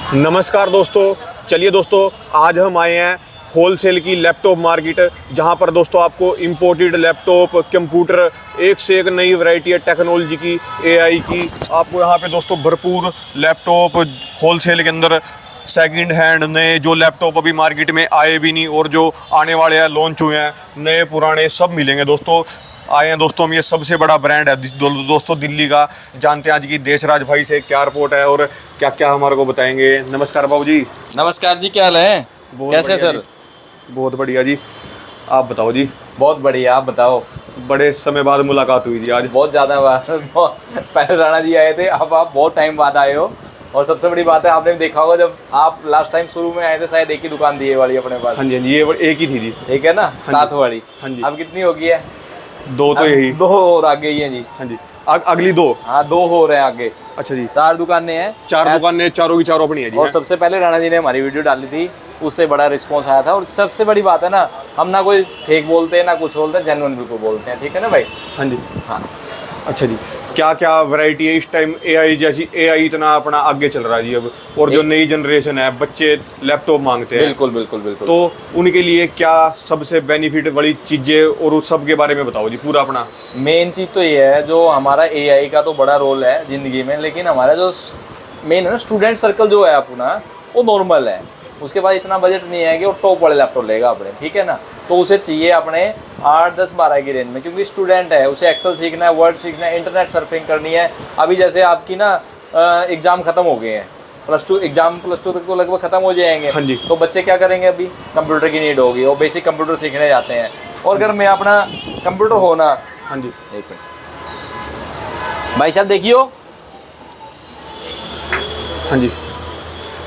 नमस्कार दोस्तों। चलिए दोस्तों, आज हम आए हैं होलसेल की लैपटॉप मार्केट, जहां पर दोस्तों आपको इंपोर्टेड लैपटॉप, कंप्यूटर, एक से एक नई वैरायटी है टेक्नोलॉजी की, एआई की। आपको यहां पे दोस्तों भरपूर लैपटॉप होलसेल के अंदर सेकंड हैंड नए जो लैपटॉप अभी मार्केट में आए भी नहीं और जो आने वाले हैं, लॉन्च हुए हैं, नए पुराने सब मिलेंगे दोस्तों। आए हैं दोस्तों, हम ये सबसे बड़ा ब्रांड है दोस्तों दिल्ली का। जानते हैं आज की देशराज भाई से क्या रिपोर्ट है और क्या क्या हमारे को बताएंगे। नमस्कार बाबू जी। नमस्कार जी, क्या हाल है? कैसे सर? बहुत बढ़िया जी, आप बताओ जी। बहुत बढ़िया, आप बताओ। बड़े समय बाद मुलाकात हुई जी आज। बहुत ज़्यादा बात पहले राणा जी आए थे, अब आप बहुत टाइम बाद आए हो। और सबसे बड़ी बात है, आपने भी देखा होगा जब आप लास्ट टाइम शुरू में आए थे, शायद एक ही दुकान थी ये वाली अपने पास। हाँ जी, हाँ जी, ये एक ही थी जी। ठीक है ना, साथ वाली। हाँ जी। अब कितनी हो गई है? दो तो यही। दो और आ गई है जी। हाँ जी, अगली दो। हाँ, दो हो रहे हैं आगे। अच्छा जी, 4 दुकानें हैं। चार दुकानें, चारों की चारों अपनी है जी। और सबसे पहले राणा जी ने हमारी वीडियो डाली थी, उससे बड़ा रिस्पॉन्स आया था। और सबसे बड़ी बात है ना, हम ना कोई फेक बोलते हैं ना कुछ बोलते हैं, जेन्युइन बिल्कुल बोलते हैं। ठीक है ना भाई? हाँ जी। हाँ। अच्छा जी, क्या क्या वैरायटी है इस टाइम? एआई जैसी, एआई इतना अपना आगे चल रहा है जी अब, और जो नई जनरेशन है, बच्चे लैपटॉप मांगते हैं। बिल्कुल बिल्कुल बिल्कुल। तो उनके लिए क्या सबसे बेनिफिट वाली चीज़ें और उस सब के बारे में बताओ जी पूरा अपना। मेन चीज़ तो ये है, जो हमारा एआई का तो बड़ा रोल है ज़िंदगी में, लेकिन हमारा जो मेन है ना स्टूडेंट सर्कल जो है अपना, वो नॉर्मल है। उसके बाद इतना बजट नहीं है कि वो टॉप वाले लैपटॉप लेगा अपने। ठीक है ना? तो उसे चाहिए अपने 8, 10, 12 की रेंज में, क्योंकि स्टूडेंट है, उसे एक्सेल सीखना है, वर्ड सीखना है, इंटरनेट सर्फिंग करनी है। अभी जैसे आपकी ना एग्ज़ाम ख़त्म हो गए हैं, +2 तक तो लगभग ख़त्म हो जाएंगे। हाँ जी। तो बच्चे क्या करेंगे? अभी कंप्यूटर की नीड होगी, वो बेसिक कंप्यूटर सीखने जाते हैं। और घर में अपना कंप्यूटर होना। हाँ जी। एक मिनट भाई साहब, देखियो। हाँ जी।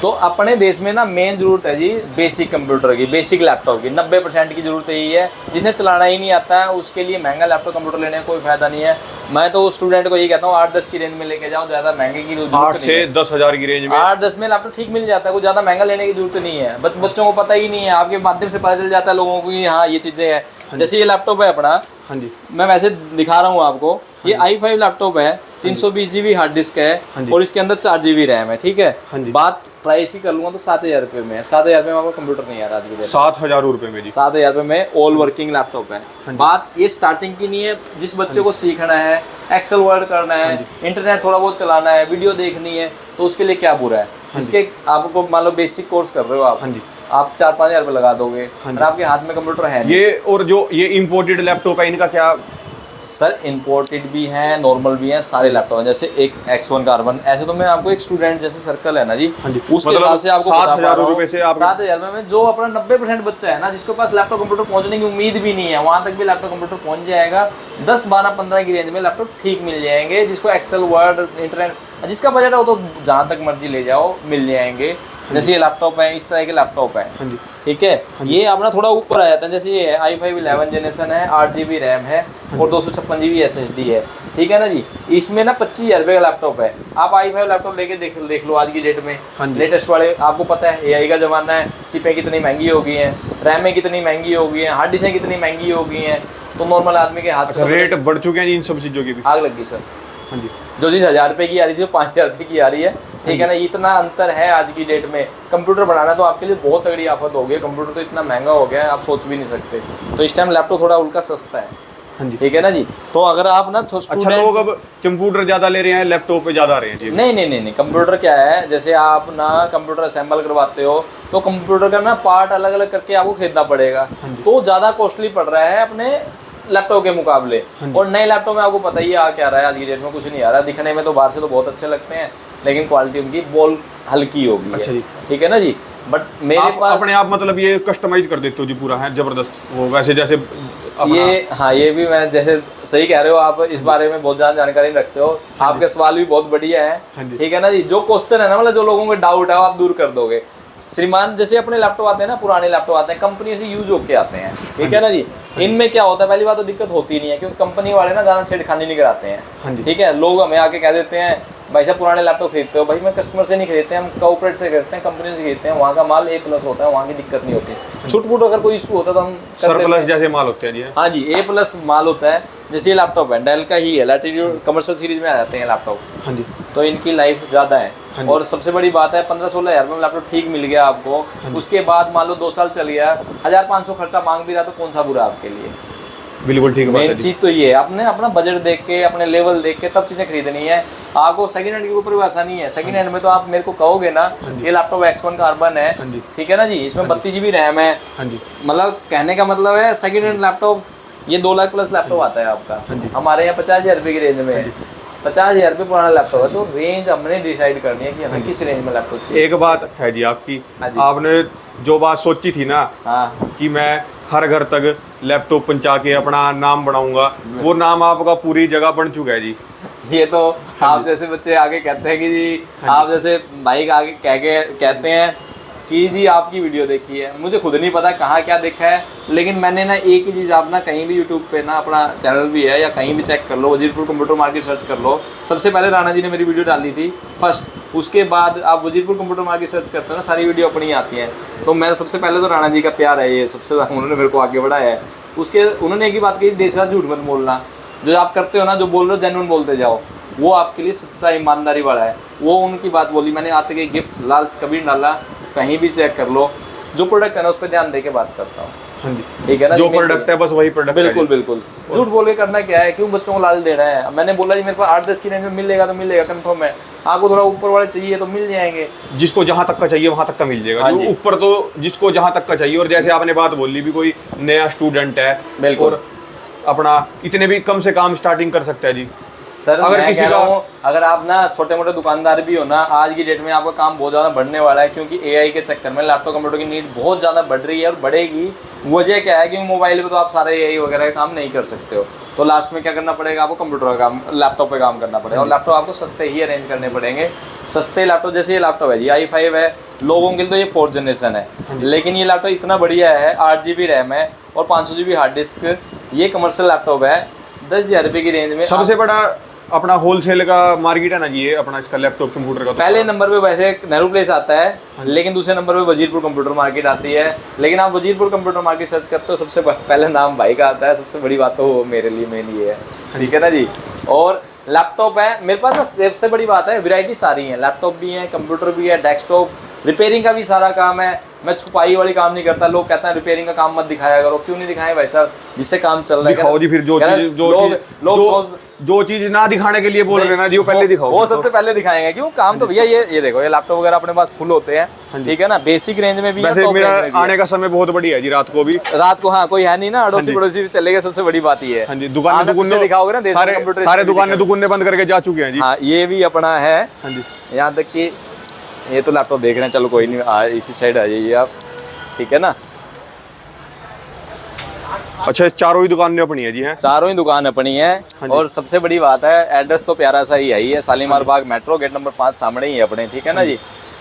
तो अपने देश में ना मेन ज़रूरत है जी बेसिक कंप्यूटर की, बेसिक लैपटॉप की। 90% की ज़रूरत यही है। जिन्हें चलाना ही नहीं आता है, उसके लिए महंगा लैपटॉप कंप्यूटर लेने का कोई फ़ायदा नहीं है। मैं तो स्टूडेंट को यही कहता हूँ, 8-10 की रेंज में लेके जाओ, ज़्यादा महंगे की जरूरत 8 नहीं से है। 10 हज़ार की रेंज में 8-10 में लैपटॉप ठीक मिल जाता है, कोई ज़्यादा महंगा लेने की जरूरत नहीं है। बच्चों को पता ही नहीं है, आपके माध्यम से पता चल जाता है लोगों को कि हाँ ये चीज़ें हैं। जैसे ये लैपटॉप है अपना, हाँ जी। मैं वैसे दिखा रहा हूँ आपको। ये i5 लैपटॉप है, 320 GB हार्ड डिस्क है, और इसके अंदर 4 GB रैम है। ठीक है? हाँ जी। बात प्राइस की कर लूँगा तो 7,000 रुपये में है। 7,000 रुपये में आपको कंप्यूटर नहीं आ रहा आज के दिन। 7,000 रुपये में जी। 7,000 रुपये में ऑल वर्किंग लैपटॉप है। बात ये स्टार्टिंग की नहीं है। जिस बच्चे को सीखना है, एक्सेल वर्ड करना है, इंटरनेट थोड़ा बहुत चलाना है, वीडियो देखनी है, तो उसके लिए क्या बुरा है? इसके आपको मान लो बेसिक कोर्स कर रहे हो आप, हाँ जी। आप 4-5 हज़ार रुपये लगा दोगे और आपके हाथ में कंप्यूटर है नहीं। ये और जो ये इंपोर्टेड लैपटॉप है, इनका क्या? सर इंपोर्टेड भी हैं, नॉर्मल भी हैं, सारे लैपटॉप हैं। जैसे एक X1 कार्बन, ऐसे तो मैं आपको एक स्टूडेंट जैसे सर्कल है ना जी, उसके हिसाब से आपको 7,000 रुपये से आप 7,000 में जो अपना 90% बच्चा है ना, जिसके पास लैपटॉप कंप्यूटर पहुंचने की उम्मीद भी नहीं है, वहां तक भी लैपटॉप कंप्यूटर पहुंच जाएगा। 10, 12, 15 की रेंज में लैपटॉप ठीक मिल जाएंगे। जिसको एक्सेल वर्ड इंटरनेट, जिसका बजट है वो तो जहाँ तक मर्जी ले जाओ, मिल जाएंगे। जैसे ये लैपटॉप है, इस तरह के लैपटॉप है। ठीक है? ये अपना थोड़ा ऊपर आ जाता है। जैसे ये है i5 11 जनरेशन है, 8 GB रैम है और 256 GB SSD है। ठीक है ना जी? इसमें ना 25,000 रुपये का लैपटॉप है। आप i5 लैपटॉप लेके देख लो आज की डेट में। लेटेस्ट वाले, आपको पता है AI का ज़माना है, चिपें कितनी महंगी हो गई हैं, रैमें कितनी महंगी हो गई हैं, हार्ड डिस्कें कितनी महंगी हो गई हैं। तो नॉर्मल आदमी के हाथ से रेट बढ़ चुके हैं जी इन सब चीज़ों की भी। आग लग गई सर। हाँ जी। जो चीज़ 1,000 रुपये की आ रही थी वो 5,000 रुपये की आ रही है। ठीक है ना? इतना अंतर है आज की डेट में। कंप्यूटर बनाना तो आपके लिए बहुत तगड़ी आफत हो गई है। कंप्यूटर तो इतना महंगा हो गया है, आप सोच भी नहीं सकते। तो इस टाइम लैपटॉप थोड़ा उल्का सस्ता है। हाँ जी। ठीक है ना जी? तो अगर आप ना अच्छा, लोग अब कंप्यूटर ज़्यादा ले रहे हैं, लैपटॉप पे ज़्यादा आ रहे हैं जी। नहीं, कंप्यूटर क्या है, जैसे आप ना कंप्यूटर असेंबल करवाते हो तो कंप्यूटर का ना पार्ट अलग अलग करके आपको खरीदना पड़ेगा, तो ज़्यादा कॉस्टली पड़ रहा है अपने लैपटॉप के मुकाबले। और नए लैपटॉप में आपको पता ही है आ क्या रहा है, आज की डेट में कुछ नहीं आ रहा। दिखने में तो बाहर से तो बहुत अच्छे लगते हैं, लेकिन क्वालिटी उनकी बॉल हल्की होगी। अच्छा जी। ठीक है ना जी? बट मेरे पास अपने आप मतलब ये कस्टमाइज कर देते हो जी पूरा, है जबरदस्त वो, वैसे जैसे ये, हाँ ये भी मैं जैसे सही कह रहे हो आप, इस बारे में बहुत ज़्यादा जानकारी रखते हो। आपके सवाल भी बहुत बढ़िया है। ठीक है ना जी? जो क्वेश्चन है ना, मतलब जो लोगों के डाउट है वो आप दूर कर दोगे श्रीमान। जैसे अपने लैपटॉप आते हैं ना, पुराने लैपटॉप आते हैं, कंपनी से यूज होके आते हैं। ठीक है ना जी? इनमें क्या होता है, पहली बात तो दिक्कत होती नहीं है, क्योंकि कंपनी वाले ना ज़्यादा छेड़खानी नहीं कराते हैं। ठीक है? लोग हमें आके कह देते हैं, भाई साहब पुराने लैपटॉप खरीदते हो? भाई मैं कस्टमर से नहीं खरीदते हैं, हम कॉर्पोरेट से खरीदते हैं, कंपनी से खरीदते हैं। वहाँ का माल A+ होता है, वहाँ की दिक्कत नहीं होती। छूट फूट अगर कोई इशू होता है तो हम सरप्लस जैसे माल होते हैं जी। हाँ जी, A+ माल होता है। जैसे ये लैपटॉप है डेल का ही है, लैटिट्यूड कमर्शियल सीरीज में आ जाते हैं लैपटॉप, हाँ जी, तो इनकी लाइफ ज़्यादा है। हाँ जी। और सबसे बड़ी बात है 15-16 हज़ार में लैपटॉप ठीक मिल गया आपको, उसके बाद मान लो 2 साल चल गया, 1500 खर्चा मांग भी रहा तो कौन सा बुरा आपके लिए। बिल्कुल ठीक बात है मेन जी। चीज़ तो ये है, आपने अपना बजट देख के अपने लेवल देख के तब चीज़ें खरीदनी है। आपको सेकंड हैंड के ऊपर भी आसानी है, सेकंड हैंड में तो आप मेरे को कहोगे ना ये लैपटॉप X1 कार्बन है, हाँ जी, ठीक है ना जी, इसमें 32 GB रैम है, हाँ जी, मतलब कहने का मतलब है सेकंड हैंड लैपटॉप ये 2 लाख प्लस लैपटॉप आता है आपका, हाँ जी। हमारे यहाँ 50,000 रुपये की रेंज में है, 50,000 रुपये पुराना लैपटॉप है। तो रेंज हमने डिसाइड करनी है कि हमें किस रेंज में लैपटॉप चाहिए। एक बात है जी आपकी, हाँ जी। आपने जो बात सोची थी ना हाँ कि मैं हर घर तक लैपटॉप पहुंचा के अपना नाम बनाऊंगा, वो नाम आपका पूरी जगह बन चुका है जी। ये तो आप जैसे बच्चे आगे कहते हैं कि जी, आप जैसे भाई आगे कहते हैं कि जी आपकी वीडियो देखी है, मुझे खुद नहीं पता कहाँ क्या देखा है, लेकिन मैंने ना एक ही चीज़, आप ना कहीं भी यूट्यूब पे ना अपना चैनल भी है या कहीं भी चेक कर लो, वजीरपुर कंप्यूटर मार्केट सर्च कर लो, सबसे पहले राणा जी ने मेरी वीडियो डाली थी फर्स्ट, उसके बाद आप वजीरपुर कंप्यूटर मार्केट सर्च करते हो ना, सारी वीडियो अपनी आती हैं। तो मैं सबसे पहले तो राणा जी का प्यार है, ये सबसे उन्होंने मेरे को आगे बढ़ाया है। उसके उन्होंने एक ही बात कही, देश का झूठ मत बोलना, जो आप करते हो ना, जो बोल रहे हो जेन्युइन बोलते जाओ, वो आपके लिए सच्चा ईमानदारी वाला है। वो उनकी बात बोली मैंने, आते के गिफ्ट लालच कभी नहीं डाला, कहीं भी चेक कर लो, जो प्रोडक्ट है ना उस पर ध्यान दे के बात करता हूँ, हाँ जी, ठीक है ना। जो प्रोडक्ट है बस वही प्रोडक्ट है। बिल्कुल बिल्कुल, झूठ बोल के करना क्या है, क्यों बच्चों को लालच देना है। मैंने बोला जी मेरे पास 8-10 की रेंज में मिलेगा तो मिलेगा, कंफर्म है। आपको थोड़ा ऊपर वाले चाहिए तो मिल जाएंगे, जिसको जहाँ तक का चाहिए वहाँ तक का मिल जाएगा। हाँ जो जी। ऊपर तो जिसको जहाँ तक का चाहिए, और जैसे आपने बात बोली भी, कोई नया स्टूडेंट है बिल्कुल। और अपना इतने भी कम से कम स्टार्टिंग कर सकता है जी। सर अगर मैं किसी कह रहा का- हूँ, अगर आप ना छोटे मोटे दुकानदार भी हो ना, आज की डेट में आपका काम बहुत ज़्यादा बढ़ने वाला है, क्योंकि एआई के चक्कर में लैपटॉप कंप्यूटर की नीड बहुत ज़्यादा बढ़ रही है और बढ़ेगी। वजह क्या है कि मोबाइल पे तो आप सारे एआई वगैरह का काम नहीं कर सकते हो, तो लास्ट में क्या करना पड़ेगा आपको, कंप्यूटर का काम, लैपटॉप पे काम करना पड़ेगा। और लैपटॉप आपको सस्ते ही अरेंज करने पड़ेंगे। सस्ते लैपटॉप, जैसे ये लैपटॉप है जी i5 है, लोगों के लिए तो ये 4th जनरेशन है, लेकिन ये लैपटॉप इतना बढ़िया है, 8 GB रैम है और 500 GB हार्ड डिस्क। ये कमर्शियल लैपटॉप है, 10,000 रुपये की रेंज में। सबसे बड़ा अपना होलसेल का मार्केट है ना जी ये अपना, इसका लैपटॉप कंप्यूटर का। तो पहले नंबर पे वैसे नेहरू प्लेस आता है, लेकिन दूसरे नंबर पे वजीरपुर कंप्यूटर मार्केट आती है। लेकिन आप वजीरपुर कंप्यूटर मार्केट सर्च करते हो, सबसे पहले नाम भाई का आता है। सबसे बड़ी बात तो वो मेरे लिए मेन ये है, ठीक है ना जी। और लैपटॉप है मेरे पास ना, सबसे बड़ी बात है वैरायटी सारी है, लैपटॉप भी है, कंप्यूटर भी है, डेस्कटॉप, रिपेयरिंग का भी सारा काम है। मैं छुपाई वाली काम नहीं करता। लोग कहते हैं रिपेयरिंग का काम मत दिखाया करो, क्यों नहीं दिखाएं भाई साहब, जिससे काम चल रहा है। दिखाओ जी, फिर जो चीज ना दिखाने के लिए बोल रहे हैं ना जी, वो पहले दिखाओ। वो सबसे पहले दिखाएंगे, क्यों काम तो भैया ये देखो, ये लैपटॉप वगैरह अपने पास फुल होते हैं, ठीक है ना, बेसिक रेंज में भी है, वैसे top मेरा range में भी है। आने का समय बहुत बढ़िया है जी, रात को भी। रात को हाँ कोई है नहीं ना, अड़ोसी पड़ोसी भी चलेगा, सबसे बड़ी बात ये है। हाँ जी, दुकानें दिखाओगे ना, सारे दुकानें बंद करके जा चुके हैं जी। हाँ ये भी अपना है। हाँ जी, यहाँ तक कि ये तो लैपटॉप देख रहे हैं, चलो कोई नहीं, इसी साइड आ जाइए आप, ठीक है ना। अच्छा, चारों ही दुकानें अपनी है जी हैं? चारों ही दुकान अपनी है। और सबसे बड़ी बात है, एड्रेस तो प्यारा सा ही है, शालीमार बाग मेट्रो गेट नंबर 5 सामने ही है अपने, ठीक है ना जी।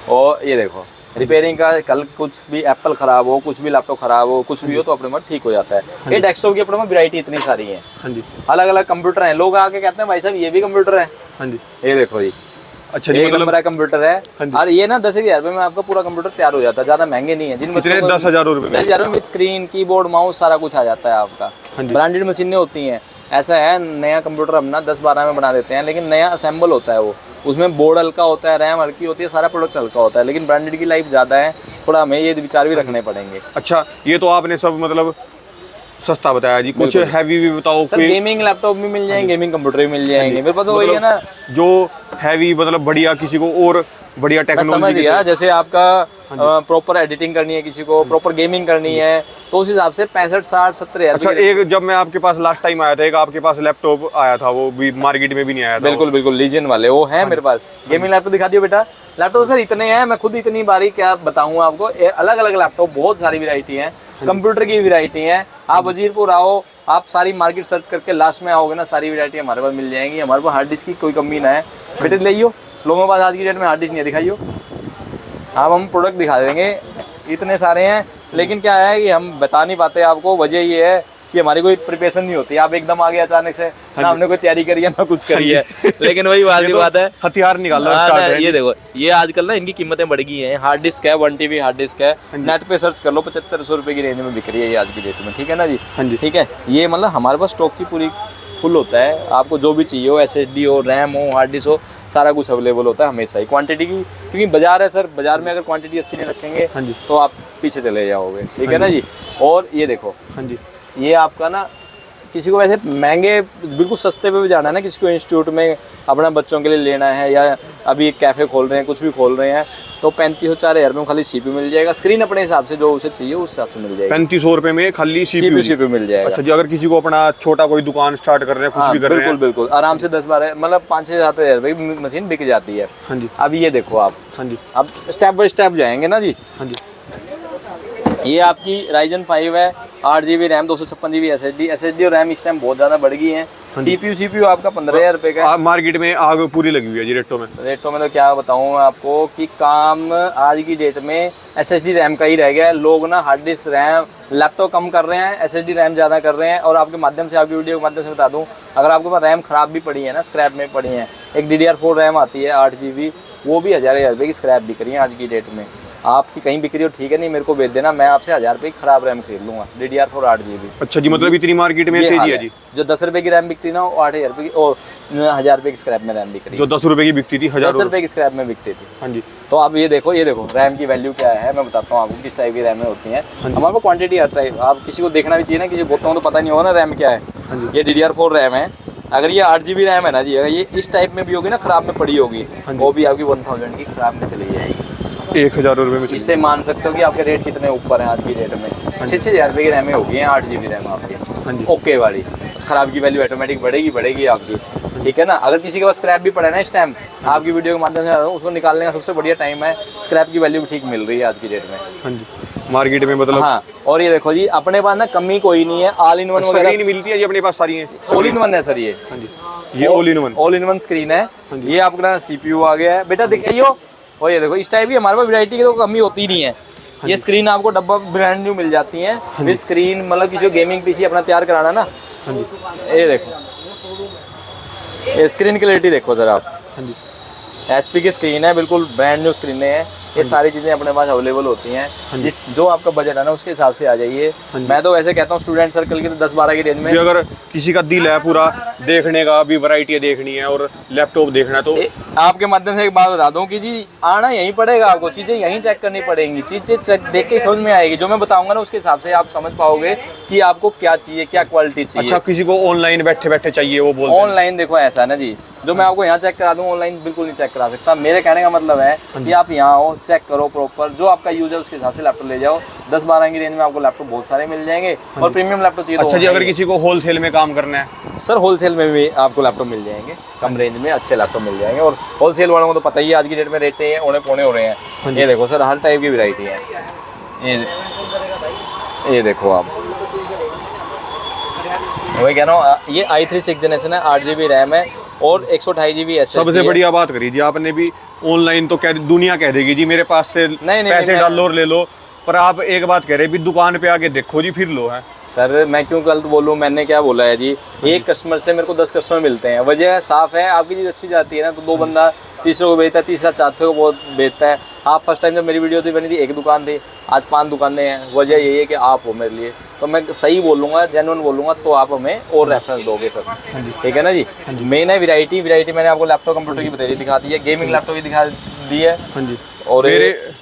और ये देखो रिपेयरिंग का, कल कुछ भी एप्पल खराब हो, कुछ भी लैपटॉप खराब हो, कुछ भी हो तो अपने में ठीक हो जाता है। ये डेस्कटॉप की अपने में वैरायटी इतनी सारी है, हाँ जी, अलग अलग कंप्यूटर हैं। लोग आके कहते हैं भाई साहब ये भी कंप्यूटर है, हाँ जी। ये देखो जी, अच्छा जी, एक नंबर का कंप्यूटर है। हाँ जी। और ये ना 10,000 रुपये में आपका पूरा कंप्यूटर तैयार हो जाता है, ज्यादा महंगे नहीं है। जिन कितने? 10,000 रुपये में? 10,000 में स्क्रीन, कीबोर्ड, माउस सारा कुछ आ जाता है आपका। हाँ जी। ब्रांडेड मशीनें होती हैं। ऐसा है, नया कंप्यूटर हम ना 10-12 में बना देते हैं, लेकिन नया असेंबल होता है वो, उसमें बोर्ड हल्का होता है, रैम हल्की होती है, सारा प्रोडक्ट हल्का होता है, लेकिन ब्रांडेड की लाइफ ज़्यादा है, थोड़ा हमें ये विचार भी रखने पड़ेंगे। अच्छा, ये तो आपने सब मतलब सस्ता बताया जी, कुछ हैवी भी बताओ। सर गेमिंग लैपटॉप भी मिल जाएंगे, गेमिंग कंप्यूटर भी मिल जाएंगे मेरे पास, तो वही है ना जो हैवी मतलब बढ़िया, किसी को और बढ़िया मैं समझ टेक्नोलॉजी गया। जैसे आपका प्रॉपर एडिटिंग करनी है, किसी को प्रॉपर गेमिंग करनी है, तो उस हिसाब से 65-60-70 अच्छा, एक जब मैं आपके पास लास्ट टाइम आया था, एक आपके पास लैपटॉप आया था, वो भी मार्केट में भी नहीं आया था। बिल्कुल बिल्कुल, लीजन वाले वो है मेरे पास। गेमिंग लैपटॉप दिखा दियो बेटा। लैपटॉप सर इतने हैं, मैं खुद इतनी बारी क्या बताऊँ आपको। अलग अलग लैपटॉप, बहुत सारी वैरायटी है, कंप्यूटर की वैरायटी है। आप वजीरपुर आओ, आप सारी मार्केट सर्च करके लास्ट में आओगे ना, सारी वैरायटी हमारे पास मिल जाएंगी। हमारे पास हार्ड डिस्क की कोई कमी ना है बेटे, ले आइयो। लोगों के पास आज की डेट में हार्ड डिस्क नहीं है, दिखाइयो। अब हम प्रोडक्ट दिखा देंगे, इतने सारे हैं, लेकिन क्या है कि हम बता नहीं पाते आपको। वजह ये है कि हमारी कोई प्रिपरेशन नहीं होती। आप एकदम आ गए अचानक से, ना हमने कोई तैयारी करी है ना कुछ करी है, लेकिन वही बात है, हथियार निकालो। ये देखो, ये आजकल ना इनकी कीमतें बढ़ गई हैं। हार्ड डिस्क है, 1 TB हार्ड डिस्क है, नेट पे सर्च कर लो, 7500 रुपये की रेंज में बिक रही है ये आज की डेट में, ठीक है ना जी। ठीक है, ये मतलब हमारे पास स्टॉक की पूरी फुल होता है, आपको जो भी चाहिए हो, SSD हो, रैम हो, हार्ड डिस्क हो, सारा कुछ अवेलेबल होता है हमेशा ही क्वांटिटी की, क्योंकि बाजार है सर, बाजार में अगर क्वांटिटी अच्छी नहीं रखेंगे हाँ जी। तो आप पीछे चले जाओगे, ठीक है ना जी। और ये देखो, हाँ जी। ये आपका ना किसी को वैसे महंगे बिल्कुल सस्ते पे भी जाना है ना, किसी को इंस्टीट्यूट में अपना बच्चों के लिए लेना है, या अभी एक कैफ़े खोल रहे हैं, कुछ भी खोल रहे हैं, तो 3500-4000 में खाली CPU मिल जाएगा। स्क्रीन अपने हिसाब से जो उसे चाहिए उस हिसाब से मिल जाएगी। 3500 रुपए में खाली CPU मिल जाएगा। अच्छा जी, अगर किसी को अपना छोटा कोई दुकान स्टार्ट कर रहे हैं, कुछ हाँ, भी कर रहे बिल्कुल हैं, बिल्कुल आराम से 10-12 मतलब 5-6 हज़ार रुपये की मशीन बिक जाती है। हाँ जी। अब ये देखो आप, हाँ जी। अब स्टेप बाय स्टेप जाएंगे ना जी। हाँ जी। ये आपकी Ryzen 5 है, 8GB रैम, 256GB SSD और रैम इस टाइम बहुत ज़्यादा बढ़ गई है। CPU आपका 15,000 रुपये का है। मार्केट में आग पूरी लगी हुई है जी रेटों में। रेटों में तो क्या बताऊँ मैं आपको कि काम आज की डेट में SSD रैम का ही रह गया है। लोग ना हार्ड डिस्क रैम लैपटॉप कम कर रहे हैं, SSD रैम ज़्यादा कर रहे हैं। और आपके माध्यम से, आपकी वीडियो के माध्यम से बता दूँ, अगर आपके पास रैम ख़राब भी पड़ी है ना, स्क्रैप में पड़ी है, एक DDR4 रैम आती है 8GB, वो भी हज़ार रुपये की स्क्रैप बिक रही है आज की डेट में। आपकी कहीं बिक्री हो ठीक है, नहीं मेरे को भेज देना, मैं आपसे 1000 रुपये की खराब रैम खरीद लूँगा, DDR4 8GB। अच्छा जी, मतलब इतनी मार्केट में तेजी है जी। जो 10 रुपये की रैम बिकती ना, वो 8,000 रुपये की और 1000 रुपये की स्क्रैप में रैम बिक रही है। जो 10 रुपए की बिकती थी 1000 रुपये की स्क्रैप में बिकती थी। हाँ जी। तो आप ये देखो रैम की वैल्यू क्या है, मैं बताता हूँ आपको किस टाइप की रैमें होती हैं। हमारे पास क्वांटिटी हर टाइप, आप किसी को देखना भी चाहिए ना, किसी बहुतों को तो पता नहीं होगा ना रैम क्या है। ये DDR4 रैम है। अगर ये 8GB रैम है ना जी, अगर ये इस टाइप में भी होगी ना, ख़राब में पड़ी होगी, वो भी आपकी 1000 की खराब में चली जाएगी। 1000 रुपए में। इससे मान सकते हो कि आपके रेट कितने ऊपर हैं आज की डेट में। 6,000 रुपये की रैमें होगी हैं, 8GB रैम आपकी ओके वाली। ख़राब की वैल्यू ऑटोमेटिक बढ़ेगी आपकी, ठीक है ना। अगर किसी के पास स्क्रैप भी पड़ा है ना इस टाइम, आपकी वीडियो के माध्यम से उसको निकालने का सबसे बढ़िया टाइम है। स्क्रैप की वैल्यू भी ठीक मिल रही है आज की डेट में। हाँ जी, मार्केट में मतलब। हाँ, और ये देखो जी, अपने पास ना कमी कोई नहीं है, ऑल इन वन वगैरह स्क्रीन मिलती है जी अपने पास सारी हैं। ऑल इन वन है सर ये। हाँ जी, ये ऑल इन वन स्क्रीन है। ये आपका CPU आ गया है बेटा, दिखाइयो। और ये देखो इस टाइप की हमारे पास वैरायटी की तो कमी होती नहीं है। ये स्क्रीन आपको डब्बा ब्रांड न्यू मिल जाती है। ये स्क्रीन मतलब किसी गेमिंग PC अपना तैयार कराना ना, ये देखो, ये स्क्रीन क्लैरिटी देखो सर आप। हाँ जी। HP की स्क्रीन है, बिल्कुल ब्रांड न्यू स्क्रीनें हैं। ये सारी चीज़ें अपने पास अवेलेबल होती हैं। जिस जो आपका बजट है ना, उसके हिसाब से आ जाइए। मैं तो वैसे कहता हूँ स्टूडेंट सर्कल की तो 10-12 की रेंज में। अगर किसी का दिल है पूरा देखने का, भी वैरायटी देखनी है और लैपटॉप देखना है, तो आपके माध्यम से एक बात बता दूं कि जी आना यहीं पड़ेगा, आपको चीज़ें यहीं चेक करनी पड़ेंगी। चीज़ें देख के समझ में आएगी, जो मैं बताऊंगा ना उसके हिसाब से आप समझ पाओगे कि आपको क्या चाहिए, क्या क्वालिटी चाहिए। अच्छा, किसी को ऑनलाइन बैठे बैठे चाहिए, वो बोलते हैं। ऑनलाइन देखो ऐसा है ना जी, जो मैं आपको यहाँ चेक करा दूँ ऑनलाइन बिल्कुल नहीं चेक करा सकता। मेरे कहने का मतलब है कि आप यहाँ आओ, चेक करो प्रॉपर, जो आपका यूज है उसके हिसाब से लैपटॉप ले जाओ। 10-12 की रेंज में आपको लैपटॉप बहुत सारे मिल जाएंगे। और प्रीमियम लैपटॉप चाहिए तो अच्छा जी, अगर किसी को होलसेल में काम करना है सर, होलसेल में भी आपको लैपटॉप मिल जाएंगे, कम रेंज में अच्छे लैपटॉप मिल जाएंगे। और होलसेल वालों को तो पता ही है आज की डेट में रेट हैं औने पौने हो रहे हैं। ये देखो सर, हर टाइप की वैरायटी है। ये देखो आप, वही कह रहा हूँ, ये i3 6th जनरेशन है, 8GB रैम है और 128GB SSD। सबसे बढ़िया बात करी जी आपने भी। ऑनलाइन तो कह दुनिया कह देगी जी मेरे पास से पैसे डाल लो और ले लो, पर आप एक बात कह रहे भी दुकान पे आके देखो जी, फिर लो है। सर मैं क्यों गलत बोलूँ, मैंने क्या बोला है जी, एक कस्टमर से मेरे को 10 कस्टमर मिलते हैं। वजह साफ है, आपकी चीज़ अच्छी जाती है ना, तो 2 बंदा तीसरे को बेचता है, तीसरा चौथे को बहुत बेचता है। आप फर्स्ट टाइम जब मेरी वीडियो थी बनी थी, एक दुकान थी, आज 5 दुकानें हैं। वजह यही है कि आप हो मेरे लिए, तो मैं सही बोलूँगा, जेन्युइन बोलूँगा, तो आप हमें और रेफरेंस दोगे सर, ठीक है ना जी। मेन है वैरायटी मैंने आपको लैपटॉप कंप्यूटर की बता दिखा दी है, गेमिंग लैपटॉप की दिखा दी है। हाँ जी। और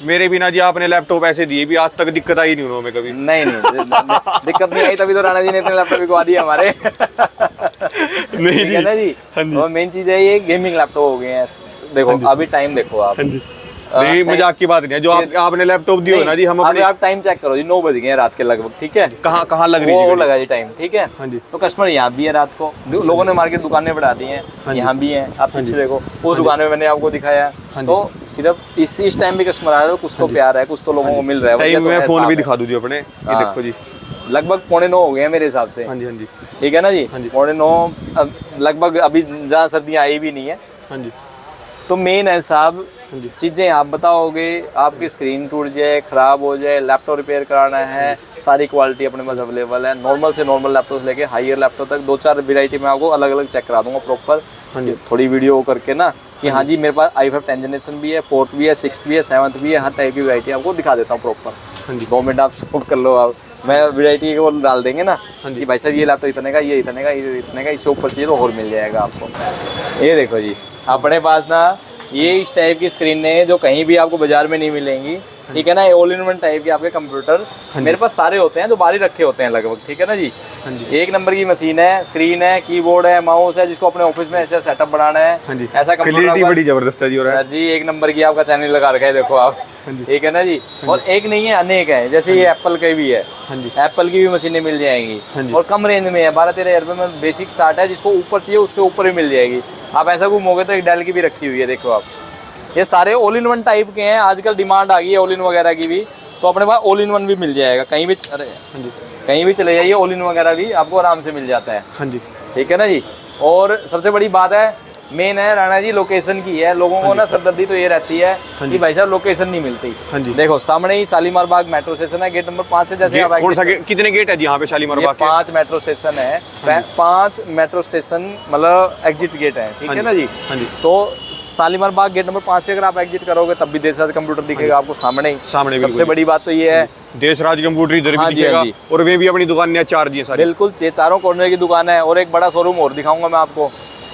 मेरे बिना जी आपने लैपटॉप ऐसे दिए भी आज तक दिक्कत आई नहीं उन्होंने कभी। नहीं दिक्कत नहीं आई, तभी तो राणा जी ने इतने लैपटॉप बिकवा दिए हमारे। नहीं ठीक है ना जी। और मेन चीज़ है ये गेमिंग लैपटॉप हो गए हैं। देखो अभी टाइम देखो आप, नहीं मजाक की बात नहीं है, जो आपने लैपटॉप दिए हो ना जी, हम अभी आप टाइम चेक करो जी, 9 बज गए हैं रात के लगभग, ठीक है। कहाँ लग रही है वो लगा जी टाइम, ठीक है। हाँ जी। तो कस्टमर यहाँ भी है, रात को लोगों ने मार्केट दुकानें बढ़ा दी हैं, यहाँ भी हैं। आप पीछे देखो, उस दुकान में मैंने आपको दिखाया। तो सिर्फ इस टाइम भी कस्टमर आ रहा है, कुछ तो प्यार है, कुछ तो लोगों को मिल रहा है। मैं फोन भी दिखा दूँ जी अपने, ये देखो जी, लगभग 8:45 हो गए हैं मेरे हिसाब से। हाँ जी, हाँ जी, ठीक है ना जी। 8:45 लगभग, अभी ज़्यादा सर्दियाँ आई भी नहीं है। हाँ जी। तो मेन है साहब, चीज़ें आप बताओगे, आपकी स्क्रीन टूट जाए, ख़राब हो जाए, लैपटॉप रिपेयर कराना है, सारी क्वालिटी अपने पास अवेलेबल है। नॉर्मल से नॉर्मल लैपटॉप लेके हाईयर लैपटॉप तक 2-4 वैरायटी में आपको अलग अलग चेक करा दूंगा प्रॉपर। थोड़ी वीडियो करके ना कि हाँ जी मेरे पास i5 10th जनरेशन भी है, 4th भी है, 6th भी है, 7th भी है, हर टाइप की वैरायटी आपको दिखा देता हूँ प्रॉपर। 2 मिनट आप शूट कर लो, आप मैं वैरायटी वो डाल देंगे ना हाँ जी। कि भाई साहब ये लैपटॉप इतने का, ये इतने का, ये इतने का, इससे ऊपर चाहिए तो और मिल जाएगा आपको। ये देखो जी, अपने पास ना ये इस टाइप की स्क्रीन है जो कहीं भी आपको बाजार में नहीं मिलेंगी, ठीक है ना। ऑल इन वन टाइप के आपके कंप्यूटर मेरे पास सारे होते हैं, जो बाहर ही रखे होते हैं लगभग, ठीक है ना जी। हाँ जी। एक नंबर की मशीन है, स्क्रीन है, कीबोर्ड है, माउस है, जिसको अपने ऑफिस में ऐसा सेटअप बनाना है, हाँ जी। ऐसा कंप्यूटर क्लियरिटी आपका- बड़ी जबरदस्त है जी। और सर जी एक नंबर की आपका चैनल लगा रखा है, देखो आप, ठीक है ना जी। और एक नहीं है, अनेक है, जैसे ये एप्पल का भी है, हाँ जी। एप्पल की भी मशीनें मिल जाएंगी हाँ जी। और कम रेंज में है, 12-13 हज़ार रुपये में बेसिक स्टार्ट है। जिसको ऊपर चाहिए उससे ऊपर भी मिल जाएगी। आप ऐसा घूमोगे तो एक डेल की भी रखी हुई है, देखो आप। ये सारे ऑल इन वन टाइप के हैं, आजकल डिमांड आ गई है ऑल इन वगैरह की भी, तो अपने पास ऑल इन वन भी मिल जाएगा कहीं भी। अरे हाँ जी। कहीं भी चले जाइए, ऑल इन वगैरह भी आपको आराम से मिल जाता है, हाँ जी। ठीक है ना जी। और सबसे बड़ी बात है, मेन है राणा जी, लोकेशन की है। लोगों को ना सरदर्दी तो ये रहती है कि भाई साहब लोकेशन नहीं मिलती। हाँ जी। देखो सामने ही शालीमार बाग मेट्रो स्टेशन है, गेट नंबर 5 से जैसे आप कौन सा exit कितने गेट है जी यहाँ पे शालीमार ये बाग के? 5 मेट्रो स्टेशन है, 5 मेट्रो स्टेशन मतलब एग्जिट गेट है, ठीक है ना जी। हाँ जी। तो शालीमार बाग गेट नंबर 5 से अगर आप एग्जिट करोगे तब भी देश राज कंप्यूटर दिखेगा आपको सामने ही। सामने सबसे बिल्कुल। बड़ी बात तो ये है, देशराज कंप्यूटर इधर हाँ भी जी, हाँ दिखेगा जी। और वे भी अपनी दुकान ने चार जी सारी। बिल्कुल ये चारों कॉर्नर की दुकान है। और एक बड़ा शोरूम और दिखाऊंगा मैं आपको,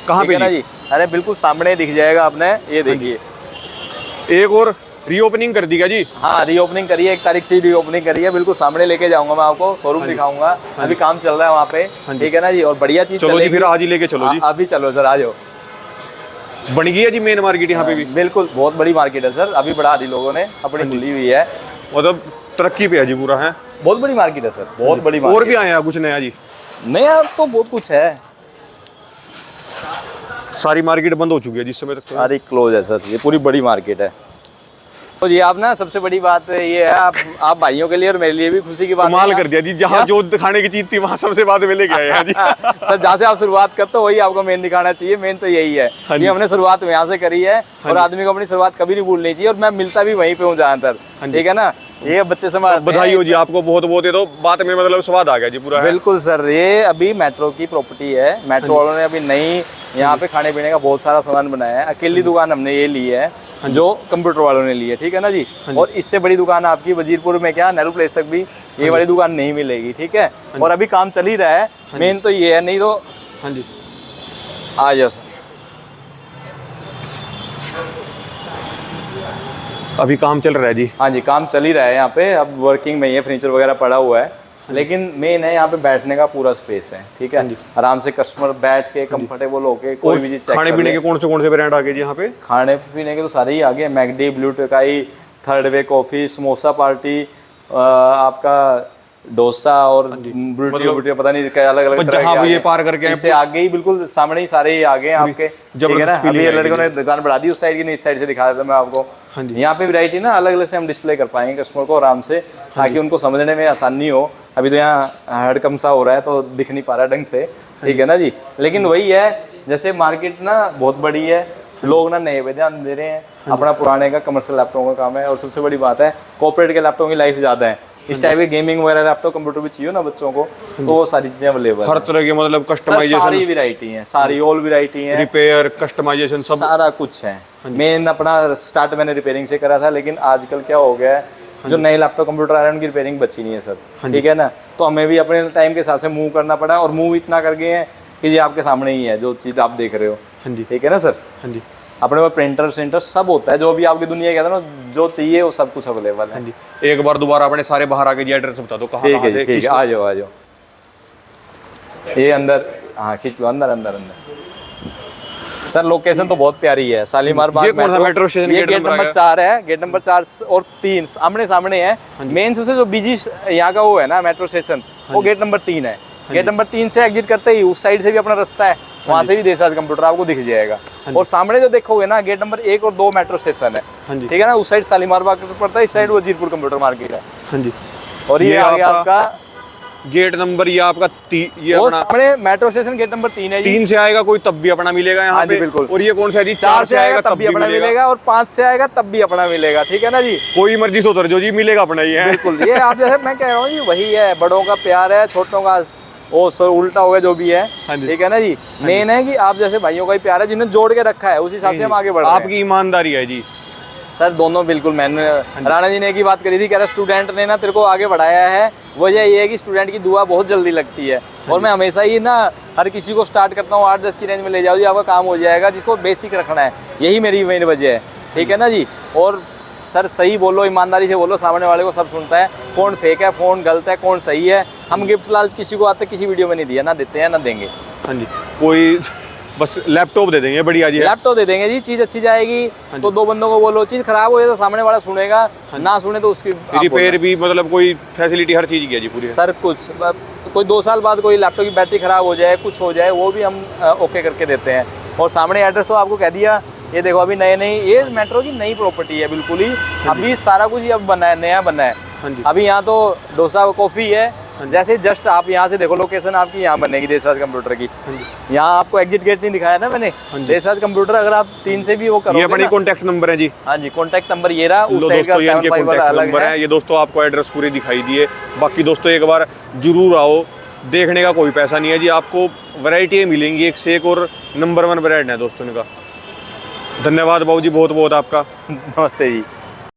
कहाँ ठीक पे है ना जी। अरे बिल्कुल सामने दिख जाएगा आपने, ये देखिए। एक और रीओपनिंग कर दी क्या जी? हाँ रीओपनिंग करी है, 1 तारीख से रीओपनिंग करी है, बिल्कुल सामने लेके जाऊंगा मैं आपको, शोरूम दिखाऊंगा। अभी काम चल रहा है वहाँ पे, ठीक है ना जी। और बढ़िया चीज चलो जी, फिर आज ही लेके चलो जी। अभी चलो सर, आ जाओ। बन गई है जी मेन मार्केट यहाँ पे भी? बिल्कुल बहुत बड़ी मार्केट है सर, अभी बढ़ा दी लोगों ने, अपनी खुली हुई है। मतलब तरक्की पे है जी पूरा है। बहुत बड़ी मार्केट है सर, बहुत बड़ी और भी मार्केट। आए हैं कुछ नया जी? नया तो बहुत कुछ है, सारी मार्केट बंद हो चुकी है जिस समय तक। सारी क्लोज है सर, ये पूरी बड़ी मार्केट है। तो ये आप ना, सबसे बड़ी बात ये है, आप भाइयों के लिए और मेरे लिए भी खुशी की बात है। कमाल कर दिया जी, जहाँ जो दिखाने की चीज थी वहाँ सबसे बाद में लेके आए हैं जी। सर जहाँ से आप शुरुआत करते हो वही आपको मेन दिखाना चाहिए। मेन तो यही है हाँ कि जी। हमने शुरुआत यहाँ से करी है, और आदमी को अपनी शुरुआत कभी नहीं भूलनी चाहिए। और मैं मिलता भी वहीं पे हूँ ज़्यादातर, ठीक है ना। ये बच्चे संभालते हैं। बधाई हो जी आपको बहुत बहुत। ये तो बात में मतलब स्वाद आ गया जी पूरा है। बिल्कुल सर, ये अभी मेट्रो की प्रॉपर्टी है। मेट्रो वालों ने अभी नई यहाँ पे खाने पीने का बहुत सारा सामान बनाया है। अकेली दुकान हमने ये ली है जो कंप्यूटर वालों ने ली है, ठीक है ना जी। और इससे बड़ी दुकान आपकी वजीरपुर में क्या, नेहरू प्लेस तक भी ये वाली दुकान नहीं मिलेगी, ठीक है। और अभी काम चल ही रहा है, मेन तो ये है, नहीं तो हाँ जी। आ जाओ सर। अभी काम चल रहा है जी? हाँ जी काम चल ही रहा है यहाँ पे, अब वर्किंग में ही है, फर्नीचर वगैरह पड़ा हुआ है। लेकिन मेन है यहाँ पे बैठने का पूरा स्पेस है, ठीक है। आराम से कस्टमर बैठ के कंफर्टेबल होके कोई भी चीज चेक खाने कर पीने ले। के कौन से ब्रांड आ गए जी यहाँ पे? खाने पीने के तो सारे ही आ गए, मैगडी, Blue Tokai, third wave coffee, samosa party, आपका डोसा और ब्रूटी ब्रूटी पता नहीं क्या अलग अलग तरह जहाँ के वो ये आगे। पार करके आए इससे आगे ही बिल्कुल सामने ही सारे ही आगे हैं आपके, ठीक है ना। अभी ये लड़कों ने दुकान बढ़ा दी उस साइड की, नहीं इस साइड से दिखा देता मैं आपको। हाँ जी। यहाँ पे वैरायटी ना अलग अलग से हम डिस्प्ले कर पाएंगे कस्टमर को आराम से, ताकि उनको समझने में आसानी हो। अभी तो यहाँ हड़कम सा हो रहा है तो दिख नहीं पा रहा ढंग से, ठीक है ना जी। लेकिन वही है, जैसे मार्केट ना बहुत बड़ी है, लोग ना नए पे ध्यान दे रहे हैं, अपना पुराने का कमर्शियल लैपटॉप का काम है। और सबसे बड़ी बात है, कॉर्पोरेट के लैपटॉप की लाइफ ज़्यादा है। इस टाइप के गेमिंग वगैरह लैपटॉप कंप्यूटर भी चाहिए ना बच्चों को, तो वो सारी चीज़ें अवेलेबल हर तरह के मतलब सर, कस्टमाइजेशन, सारी वैरायटी है, सारी ऑल वैरायटी है, रिपेयर, कस्टमाइजेशन सब सारा कुछ है। मेन अपना स्टार्ट मैंने रिपेयरिंग से करा था, लेकिन आजकल क्या हो गया है, जो नए लैपटॉप कंप्यूटर आ रहे हैं उनकी रिपेयरिंग बची नहीं है सर, ठीक है ना। तो हमें भी अपने टाइम के हिसाब से मूव करना पड़ा, और मूव इतना कर गए हैं कि ये आपके सामने ही है जो चीज़ आप देख रहे हो, हाँ जी। ठीक है ना सर। हाँ जी। अपने पास प्रिंटर सेंटर सब होता है, जो भी आपकी दुनिया कहता है ना, जो चाहिए वो सब कुछ अवेलेबल है। हाँ जी। एक बार दोबारा अपने सारे बाहर आके जी एड्रेस बता दो कहाँ ठीक है से, जी, ठीक है, आ जाओ आ जाओ। ये अंदर, हाँ खींच लो, अंदर अंदर अंदर। सर लोकेशन तो बहुत प्यारी है, शालीमार बाग ये कौन सा मेट्रो स्टेशन? ये गेट नंबर 4 है, गेट नंबर 4 और 3 आमने सामने है। मेन सबसे जो बिजी यहाँ का वो है ना मेट्रो स्टेशन, वो गेट नंबर 3 है। गेट नंबर 3 से एग्जिट करते ही उस साइड से भी अपना रास्ता है, वहाँ से भी देशराज कंप्यूटर आपको दिख जाएगा। और सामने जो देखोगे ना, गेट नंबर 1 और 2 मेट्रो स्टेशन है, ठीक है ना। उस साइड शालीमार बाग पड़ता है, इस साइड वजीरपुर कंप्यूटर मार्केट है। हाँ जी। और ये आ गया आपका गेट नंबर, ये आपका ये वो अपना सामने मेट्रो स्टेशन गेट नंबर 3 है जी। 3 से आएगा कोई तब भी अपना मिलेगा यहाँ हाँ जी, पे। बिल्कुल। और ये कौन सा है जी? 4 से आएगा तब भी अपना मिलेगा, और 5 से आएगा तब भी अपना मिलेगा, ठीक है ना जी। कोई मर्जी से उतर जो जी, मिलेगा अपना ही है। बिल्कुल, ये आप जैसे मैं कह रहा हूँ जी, वही है, बड़ों का प्यार है, छोटों का वो सर उल्टा हो गया जो भी है, हाँ जी। ठीक है ना जी। मेन है कि आप जैसे भाइयों का ही प्यार है, जिन्हें जोड़ के रखा है, उस हिसाब से हम आगे बढ़ रहे हैं। आपकी ईमानदारी है जी। सर दोनों बिल्कुल। मैंने राणा जी ने एक ही बात करी थी, कह रहा स्टूडेंट ने ना तेरे को आगे बढ़ाया है, वजह ये है कि स्टूडेंट की दुआ बहुत जल्दी लगती है। और मैं हमेशा ही ना हर किसी को स्टार्ट करता हूँ 8-10 की रेंज में ले जाओ जी, आपका काम हो जाएगा, जिसको बेसिक रखना है, यही मेरी मेन वजह है, ठीक है ना जी। और सर सही बोलो, ईमानदारी से बोलो, सामने वाले को सब सुनता है, कौन फेक है, कौन गलत है, कौन सही है। हम गिफ्ट लालच किसी को आज तक किसी वीडियो में नहीं दिया, ना देते हैं ना देंगे। हाँ जी, कोई बस लैपटॉप दे देंगे, बढ़िया जी है। लैपटॉप दे देंगे जी, चीज़ अच्छी जाएगी तो दो बंदों को बोलो, चीज़ खराब हो जाए तो सामने वाला सुनेगा, ना सुने तो उसकी आप रिपेयर भी, मतलब कोई फैसिलिटी हर चीज़ की है जी पूरी। सर कुछ कोई 2 साल बाद कोई लैपटॉप की बैटरी खराब हो जाए, कुछ हो जाए, वो भी हम ओके करके देते हैं। और सामने एड्रेस तो आपको कह दिया, ये देखो अभी नए नई, ये मेट्रो की नई प्रॉपर्टी है बिल्कुल ही, अभी सारा कुछ ही अब बना है, नया बना है। हाँ जी। अभी यहाँ तो डोसा कॉफ़ी है, जैसे जस्ट आप यहाँ से देखो, लोकेशन आपकी यहाँ बनेगी देशराज कंप्यूटर की। यहाँ आपको एग्जिट गेट नहीं दिखाया ना मैंने, देशराज कंप्यूटर, अगर आप 3 से भी वो करोगे ये अपनी ना। कॉन्टैक्ट नंबर है जी। हाँ जी, कॉन्टैक्ट नंबर ये रहा, उस लो साइड का दोस्तों, ये इनके 75 वाला कॉन्टैक्ट अलग नंबर है। है। ये दोस्तों आपको एड्रेस पूरे दिखाई दिए। बाकी दोस्तों एक बार जरूर आओ, देखने का कोई पैसा नहीं है जी, आपको वैरायटी मिलेंगी एक से एक, और नंबर 1 ब्रांड है दोस्तों इनका। धन्यवाद बाबू जी, बहुत बहुत आपका। नमस्ते जी।